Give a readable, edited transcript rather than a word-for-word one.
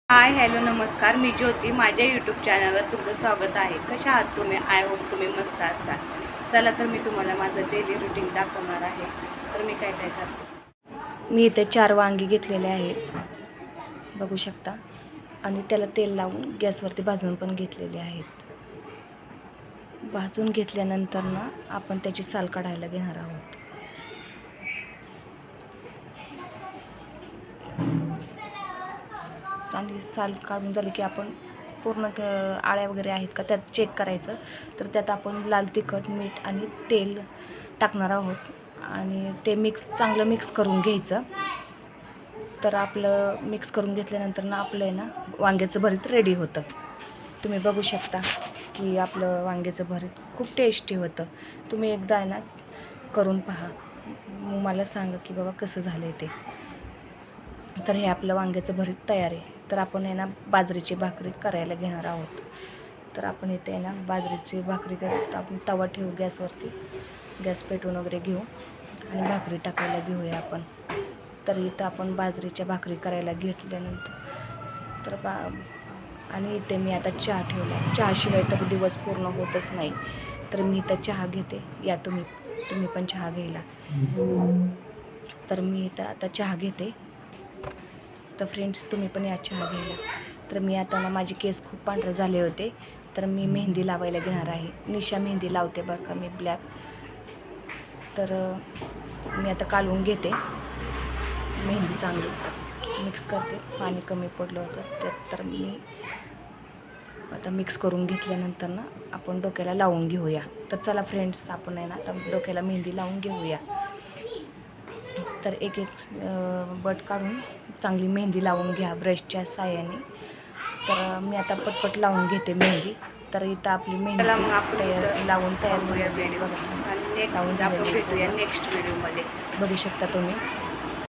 Hi hello नमस्कार, मी ज्योती. माझ्या YouTube चॅनलवर तुमचं स्वागत आहे. कशा आहात तुम्ही? आय होप तुम्ही मस्त असता. चला तर मी तुम्हाला माझं डेली रुटीन दाखवणार आहे. तर मी काय काय करते. मी इथे 4 वांगी घेतलेले आहेत, बघू शकता. आणि त्याला तेल लावून गॅसवरती भाजून पण घेतलेले आहेत. भाजून घेतल्यानंतर ना आपण त्याची साल काढायला घेणार आहोत. चांगली साल काढून झाली की आपण पूर्ण आळ्या वगैरे आहेत का त्यात चेक करायचं. तर त्यात आपण लाल तिखट, मीठ आणि तेल टाकणार आहोत आणि ते चांगलं मिक्स करून घ्यायचं. तर आपलं मिक्स करून घेतल्यानंतर ना आपलं आहे ना वांग्याचं भरीत रेडी होतं. तुम्ही बघू शकता की आपलं वांग्याचं भरीत खूप टेस्टी होतं. तुम्ही एकदा आहे ना करून पहा, मग मला सांगा की बाबा कसं झालं आहे ते. तर हे आपलं वांग्याचं भरीत तयार आहे. तर आपण आहे ना बाजरीची भाकरी करायला घेणार आहोत. तर आपण इथे आहे ना बाजरीची भाकरी करत आपण तवा ठेवू गॅसवरती, गॅस पेटवून वगैरे घेऊ आणि भाकरी टाकायला घेऊया आपण. तर इथं आपण बाजरीच्या भाकरी करायला घेतल्यानंतर तर आणि इथे मी आता चहा ठेवला. चहाशिवाय तर दिवस पूर्ण होतच नाही. तर मी इथं चहा घेते, या तुम्ही पण चहा घ्यायला. तर मी इथं आता चहा घेते. तर फ्रेंड्स, तुम्ही पण या चहा घ्यायला. तर मी आता ना माझे केस खूप पांढरे झाले होते, तर मी मेहंदी लावायला घेणार आहे. निशा मेहंदी लावते बरं का मी, ब्लॅक. तर मी आता काढून घेते मेहंदी, चांगली मिक्स करते. पाणी कमी पडलं होतं त्यात, तर मी आता मिक्स करून घेतल्यानंतर ना आपण डोक्याला लावून घेऊया. तर चला फ्रेंड्स, आपण आहे ना आता डोक्याला मेहंदी लावून घेऊया. तर एक बट काढून चांगली मेहंदी लावून घ्या ब्रशच्या साहाय्याने. तर मी आता पटपट लावून घेते मेहंदी. तर इथं आपली मेहंदी लावून तयार झाली. लावून झालेली भेटूया नेक्स्ट व्हिडिओमध्ये, बघू शकता तुम्ही.